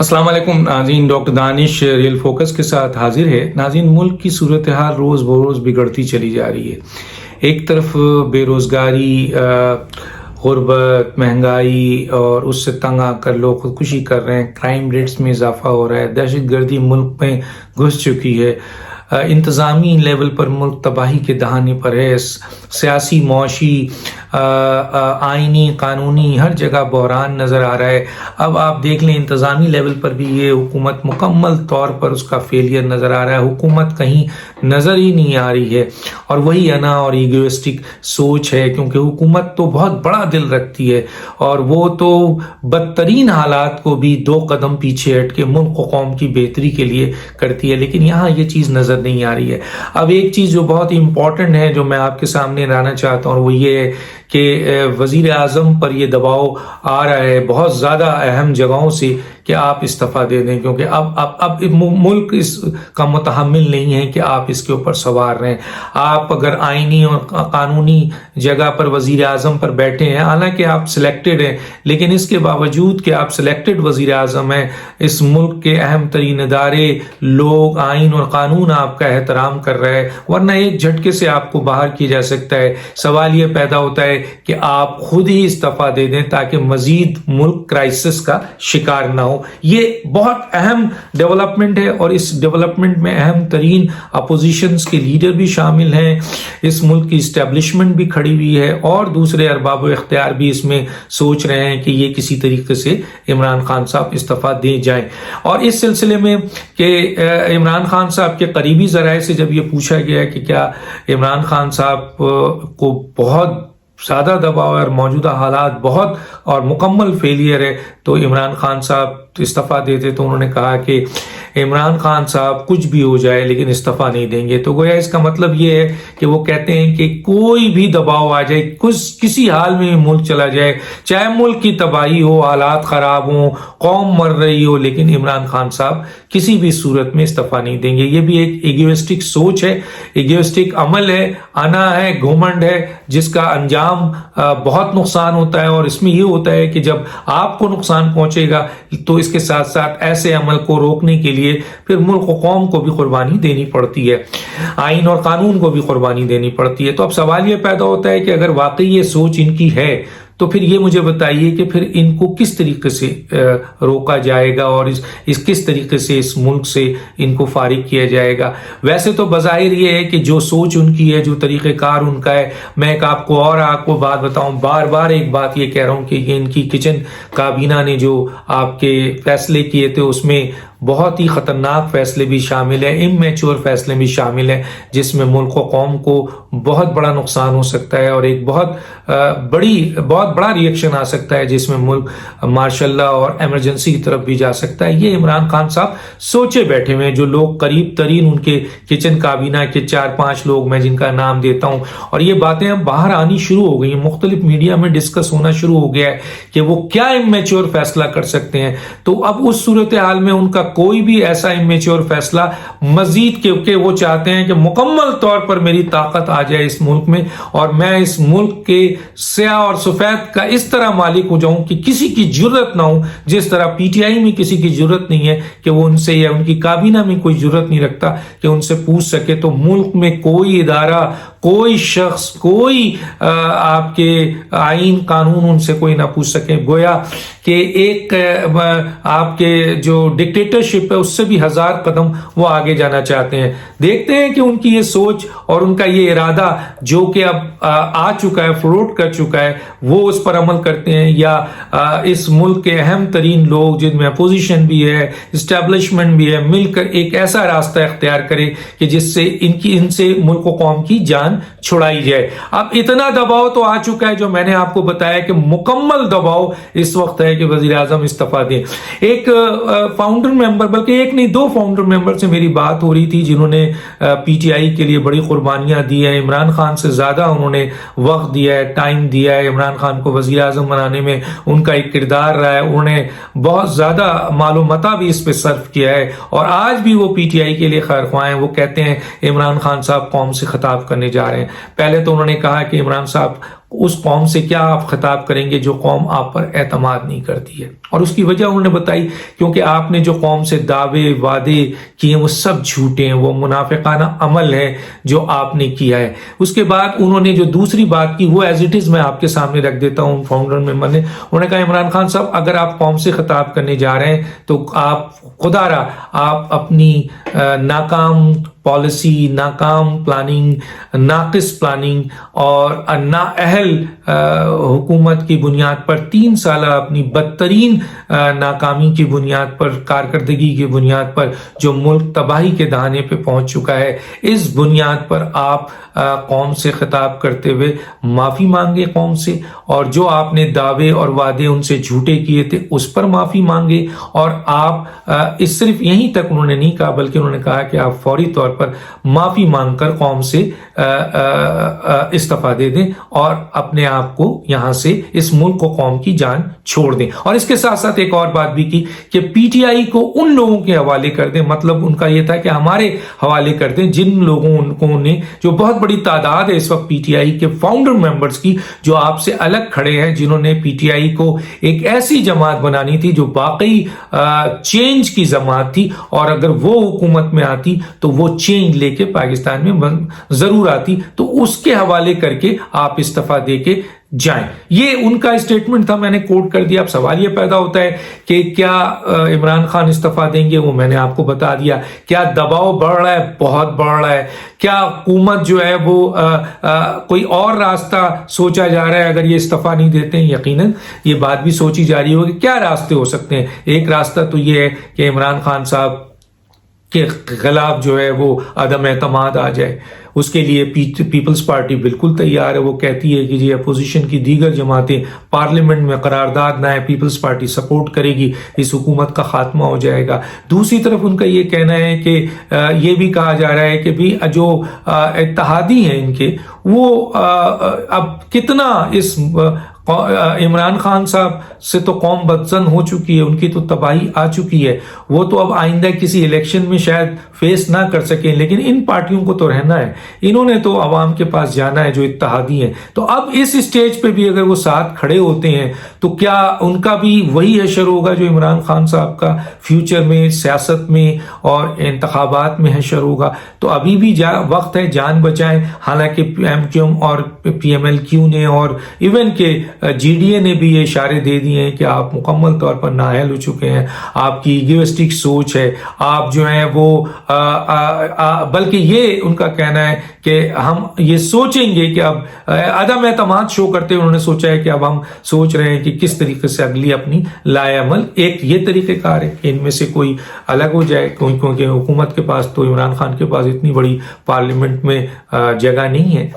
السلام علیکم ناظرین، ڈاکٹر دانش ریئل فوکس کے ساتھ حاضر ہے۔ ناظرین، ملک کی صورتحال روز بروز بگڑتی چلی جا رہی ہے۔ ایک طرف بے روزگاری، غربت، مہنگائی اور اس سے تنگ آ کر لوگ خودکشی کر رہے ہیں، کرائم ریٹس میں اضافہ ہو رہا ہے، دہشت گردی ملک میں گھس چکی ہے، انتظامی لیول پر ملک تباہی کے دہانے پر ہے، سیاسی، معاشی، آئینی، قانونی ہر جگہ بحران نظر آ رہا ہے۔ اب آپ دیکھ لیں انتظامی لیول پر بھی یہ حکومت مکمل طور پر اس کا فیلئر نظر آ رہا ہے، حکومت کہیں نظر ہی نہیں آ رہی ہے، اور وہی انا اور ایگوئسٹک سوچ ہے، کیونکہ حکومت تو بہت بڑا دل رکھتی ہے اور وہ تو بدترین حالات کو بھی 2 قدم پیچھے ہٹ کے ملک و قوم کی بہتری کے لیے کرتی ہے، لیکن یہاں یہ چیز نظر نہیں آ رہی ہے۔ اب ایک چیز جو بہت امپورٹنٹ ہے جو میں آپ کے سامنے لانا چاہتا ہوں وہ یہ ہے کہ وزیر اعظم پر یہ دباؤ آ رہا ہے بہت زیادہ اہم جگہوں سے کہ آپ استعفیٰ دے دیں، کیونکہ اب ملک اس کا متحمل نہیں ہے کہ آپ اس کے اوپر سوار رہیں۔ آپ اگر آئینی اور قانونی جگہ پر وزیر اعظم پر بیٹھے ہیں، حالانکہ آپ سلیکٹڈ ہیں، لیکن اس کے باوجود کہ آپ سلیکٹڈ وزیر اعظم ہیں، اس ملک کے اہم ترین ادارے، لوگ، آئین اور قانون آپ کا احترام کر رہے ہیں، ورنہ ایک جھٹکے سے آپ کو باہر کیا جا سکتا ہے۔ سوال یہ پیدا ہوتا ہے کہ آپ خود ہی استعفیٰ دے دیں تاکہ مزید ملک کرائسس کا شکار نہ ہو۔ یہ بہت اہم ڈیولپمنٹ ہے، اور اس ڈیولپمنٹ میں اہم ترین اپوزیشنز کے لیڈر بھی شامل ہیں، اس ملک کی اسٹیبلشمنٹ بھی کھڑی ہوئی ہے، اور دوسرے ارباب و اختیار بھی اس میں سوچ رہے ہیں کہ یہ کسی طریقے سے عمران خان صاحب استعفیٰ دے جائیں۔ اور اس سلسلے میں کہ عمران خان صاحب کے قریبی ذرائع سے جب یہ پوچھا گیا کہ کیا عمران خان صاحب کو بہت زیادہ دباؤ ہے اور موجودہ حالات بہت اور مکمل فیلئر ہے تو عمران خان صاحب استعفیٰ دیتے، تو انہوں نے کہا کہ عمران خان صاحب کچھ بھی ہو جائے لیکن استعفیٰ نہیں دیں گے۔ تو گویا اس کا مطلب یہ ہے کہ وہ کہتے ہیں کہ کوئی بھی دباؤ آ جائے، کسی حال میں ملک چلا جائے، چاہے ملک کی تباہی ہو، حالات خراب ہوں، قوم مر رہی ہو، لیکن عمران خان صاحب کسی بھی صورت میں استعفیٰ نہیں دیں گے۔ یہ بھی ایک ایگوئسٹک سوچ ہے، ایگوئسٹک عمل ہے، انا ہے، گھمنڈ ہے، جس کا انجام بہت نقصان ہوتا ہے، اور اس میں یہ ہوتا ہے کہ جب آپ کو نقصان پہنچے گا تو اس کے ساتھ ساتھ ایسے عمل کو روکنے کے لیے پھر ملک و قوم کو بھی قربانی دینی پڑتی ہے، آئین اور قانون کو بھی قربانی دینی پڑتی ہے۔ تو اب سوال یہ پیدا ہوتا ہے کہ اگر واقعی یہ سوچ ان کی ہے تو پھر یہ مجھے بتائیے کہ پھر ان کو کس طریقے سے روکا جائے گا، اور اس کس طریقے سے اس ملک سے ان کو فارغ کیا جائے گا۔ ویسے تو بظاہر یہ ہے کہ جو سوچ ان کی ہے، جو طریقہ کار ان کا ہے، میں آپ کو بات بتاؤں، بار بار ایک بات یہ کہہ رہا ہوں کہ یہ ان کی کچن کابینہ نے جو آپ کے فیصلے کیے تھے اس میں بہت ہی خطرناک فیصلے بھی شامل ہیں، امیچور فیصلے بھی شامل ہیں، جس میں ملک و قوم کو بہت بڑا نقصان ہو سکتا ہے، اور ایک بہت بڑا ریئیکشن آ سکتا ہے، جس میں ملک مارشل اللہ اور ایمرجنسی کی طرف بھی جا سکتا ہے۔ یہ عمران خان صاحب سوچے بیٹھے ہوئے ہیں، جو لوگ قریب ترین ان کے کچن کابینہ کے 4-5 لوگ میں جن کا نام دیتا ہوں، اور یہ باتیں اب باہر آنی شروع ہو گئی ہیں، مختلف میڈیا میں ڈسکس ہونا شروع ہو گیا ہے کہ وہ کیا امیچور فیصلہ کر سکتے ہیں۔ تو اب اس صورتحال میں ان کا کوئی بھی ایسا امیچور فیصلہ مزید کہ وہ چاہتے ہیں کہ مکمل طور پر میری طاقت آ جائے اس ملک میں، اور میں اس ملک کے سیاہ اور سفید کا اس طرح مالک ہو جاؤں کہ کسی کی جرت نہ ہو، جس طرح پی ٹی آئی میں کسی کی جرت نہیں ہے کہ وہ ان سے، یا ان کی کابینہ میں کوئی جرت نہیں رکھتا کہ ان سے پوچھ سکے، تو ملک میں کوئی ادارہ، کوئی شخص، کوئی آپ کے آئین قانون ان سے کوئی نہ پوچھ سکے۔ گویا کہ ایک آپ کے جو ڈکٹیٹرشپ ہے اس سے بھی 1000 قدم وہ آگے جانا چاہتے ہیں۔ دیکھتے ہیں کہ ان کی یہ سوچ اور ان کا یہ ارادہ جو کہ اب آ چکا ہے، فلوٹ کر چکا ہے، وہ اس پر عمل کرتے ہیں، یا اس ملک کے اہم ترین لوگ جن میں اپوزیشن بھی ہے، اسٹیبلشمنٹ بھی ہے، مل کر ایک ایسا راستہ اختیار کرے کہ جس سے ان سے ملک و قوم کی جان چھڑائی جائے۔ اب اتنا دباؤ تو آ چکا ہے جو میں نے آپ کو بتایا کہ مکمل دباؤ اس وقت ہے کہ وزیر اعظم استعفیٰ دیں۔ ایک فاؤنڈر ممبر، بلکہ ایک نہیں 2 فاؤنڈر ممبر سے میری بات ہو رہی تھی جنہوں نے پی ٹی آئی کے لیے بڑی قربانیاں دی ہیں، عمران خان سے زیادہ انہوں نے وقت دیا ہے، ٹائم دیا ہے، عمران خان کو وزیر اعظم بنانے میں ان کا ایک کردار رہا ہے، انہوں نے بہت زیادہ مال و متاع بھی اس پہ صرف کیا ہے، اور آج بھی وہ پی ٹی آئی کے لیے خیر خواہ ہیں۔ وہ کہتے ہیں عمران خان صاحب قوم سے خطاب کرنے جا رہے ہیں۔ پہلے تو انہوں نے کہا کہ عمران صاحب اس قوم سے کیا آپ خطاب کریں گے جو قوم آپ پر اعتماد نہیں کرتی ہے؟ اور اس کی وجہ انہوں نے بتائی، کیونکہ آپ نے جو قوم سے دعوے وعدے کیے وہ سب جھوٹے ہیں، وہ منافقانہ عمل ہے جو آپ نے کیا ہے۔ اس کے بعد انہوں نے جو دوسری بات کی وہ ایز اٹ از میں آپ کے سامنے رکھ دیتا ہوں فاؤنڈر ممبر نے، انہوں نے کہا عمران خان صاحب اگر آپ قوم سے خطاب کرنے جا رہے ہیں تو آپ خدا را آپ اپنی ناکام پالیسی، ناکام پلاننگ، ناقص پلاننگ اور نااہل حکومت کی بنیاد پر 3 سالہ اپنی بدترین ناکامی کی بنیاد پر، کارکردگی کی بنیاد پر جو ملک تباہی کے دہانے پہ پہنچ چکا ہے، اس بنیاد پر آپ قوم سے خطاب کرتے ہوئے معافی مانگے قوم سے، اور جو آپ نے دعوے اور وعدے ان سے جھوٹے کیے تھے اس پر معافی مانگے، اور آپ اس صرف یہیں تک انہوں نے نہیں کہا بلکہ انہوں نے کہا کہ آپ فوری طور پر معافی مانگ کر قوم سے استعفیٰ دے دیں اور اپنے آپ کو یہاں سے، اس ملک و قوم کی جان چھوڑ دیں۔ اور اس کے ساتھ ساتھ ایک اور بات بھی کی کہ پی ٹی آئی کو ان لوگوں کے حوالے کر دیں، مطلب ان کا یہ تھا کہ ہمارے حوالے کر دیں جن لوگوں نے، جو بہت بڑی تعداد ہے اس وقت پی ٹی آئی کے فاؤنڈر ممبرز کی، جو آپ سے الگ کھڑے ہیں، جنہوں نے پی ٹی آئی کو ایک ایسی جماعت بنانی تھی جو واقعی چینج کی جماعت تھی، اور اگر وہ حکومت میں آتی تو وہ چینج لے کے پاکستان میں ضرور آتی، تو اس کے حوالے کر کے آپ استعفیٰ دے کے جائیں۔ یہ ان کا اسٹیٹمنٹ تھا، میں نے کوٹ کر دیا۔ اب سوال یہ پیدا ہوتا ہے کہ کیا عمران خان استعفیٰ دیں گے؟ وہ میں نے آپ کو بتا دیا۔ کیا دباؤ بڑھ رہا ہے؟ بہت بڑھ رہا ہے۔ کیا حکومت جو ہے وہ کوئی اور راستہ سوچا جا رہا ہے اگر یہ استعفیٰ نہیں دیتے ہیں؟ یقیناً یہ بات بھی سوچی جا رہی ہوگی کیا راستے ہو سکتے ہیں۔ ایک راستہ تو یہ ہے کہ عمران خان صاحب کے خلاف جو ہے وہ عدم اعتماد آ جائے، اس کے لیے پیپلز پارٹی بالکل تیار ہے، وہ کہتی ہے کہ جی اپوزیشن کی دیگر جماعتیں پارلیمنٹ میں قرارداد نہ ہے، پیپلز پارٹی سپورٹ کرے گی، اس حکومت کا خاتمہ ہو جائے گا۔ دوسری طرف ان کا یہ کہنا ہے کہ یہ بھی کہا جا رہا ہے کہ بھی جو اتحادی ہیں ان کے، وہ اب کتنا اس عمران خان صاحب سے تو قوم بدزن ہو چکی ہے، ان کی تو تباہی آ چکی ہے، وہ تو اب آئندہ کسی الیکشن میں شاید فیس نہ کر سکیں، لیکن ان پارٹیوں کو تو رہنا ہے، انہوں نے تو عوام کے پاس جانا ہے جو اتحادی ہیں۔ تو اب اس اسٹیج پہ بھی اگر وہ ساتھ کھڑے ہوتے ہیں تو کیا ان کا بھی وہی حشر ہوگا جو عمران خان صاحب کا فیوچر میں، سیاست میں اور انتخابات میں حشر ہوگا؟ تو ابھی بھی وقت ہے، جان بچائیں۔ حالانکہ ایم کیو ایم اور پی ایم ایل کیو نے اور ایون کہ جی ڈی اے نے بھی یہ اشارے دے دیے ہیں کہ آپ مکمل طور پر نااہل ہو چکے ہیں، آپ کی ایگوسٹک سوچ ہے، آپ جو ہیں وہ بلکہ یہ ان کا کہنا ہے کہ ہم یہ سوچیں گے کہ اب عدم اعتماد شو کرتے انہوں نے سوچا ہے کہ اب ہم سوچ رہے ہیں کہ کس طریقے سے اگلی اپنی لائے عمل، ایک یہ طریقہ کار ہے کہ ان میں سے کوئی الگ ہو جائے، کیونکہ حکومت کے پاس تو عمران خان کے پاس اتنی بڑی پارلیمنٹ میں جگہ نہیں ہے،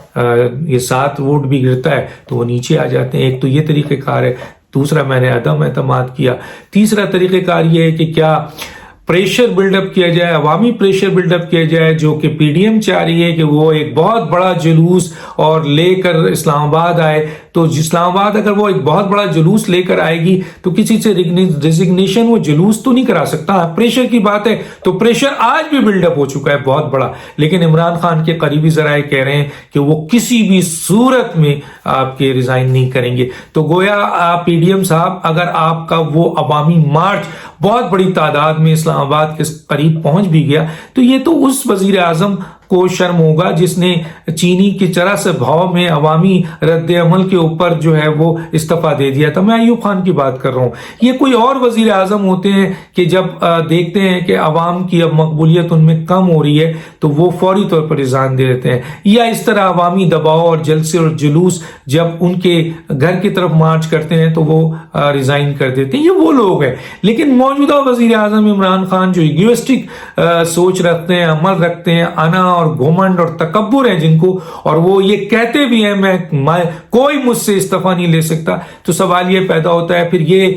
یہ 7 ووٹ بھی گرتا ہے تو وہ نیچے آ جاتے ہیں۔ ایک تو یہ طریقہ کار ہے، دوسرا میں نے عدم اعتماد کیا، تیسرا طریقہ کار یہ ہے کہ کیا پریشر بلڈ اپ کیا جائے، عوامی پریشر بلڈ اپ کیا جائے، جو کہ پی ڈی ایم چاہ رہی ہے کہ وہ ایک بہت بڑا جلوس اور لے کر اسلام آباد آئے۔ تو اسلام آباد اگر وہ ایک بہت بڑا جلوس لے کر آئے گی تو کسی سے ریزگنیشن وہ جلوس تو نہیں کرا سکتا۔ پریشر کی بات ہے تو پریشر آج بھی بلڈ اپ ہو چکا ہے بہت بڑا، لیکن عمران خان کے قریبی ذرائع کہہ رہے ہیں کہ وہ کسی بھی صورت میں آپ کے ریزائن نہیں کریں گے۔ تو گویا پی ڈی ایم صاحب اگر آپ کا وہ عوامی مارچ بہت بڑی تعداد میں اسلام آباد کے قریب پہنچ بھی گیا تو یہ تو اس وزیر اعظم کو شرم ہوگا جس نے چینی کی طرح سے بھاؤ میں عوامی رد عمل کے اوپر جو ہے وہ استعفیٰ دے دیا تھا۔ میں ایوب خان کی بات کر رہا ہوں۔ یہ کوئی اور وزیر اعظم ہوتے ہیں کہ جب دیکھتے ہیں کہ عوام کی اب مقبولیت ان میں کم ہو رہی ہے تو وہ فوری طور پر ریزائن دے دیتے ہیں، یا اس طرح عوامی دباؤ اور جلسے اور جلوس جب ان کے گھر کی طرف مارچ کرتے ہیں تو وہ ریزائن کر دیتے ہیں۔ یہ وہ لوگ ہیں، لیکن موجودہ وزیر اعظم عمران خان جو ایگوسٹک سوچ رکھتے ہیں، عمل رکھتے ہیں، انا اور گھمنڈ اور تکبر ہے جن کو، اور وہ یہ کہتے بھی ہیں میں کوئی مجھ سے استعفیٰ نہیں لے سکتا، تو سوال یہ پیدا ہوتا ہے پھر یہ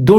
2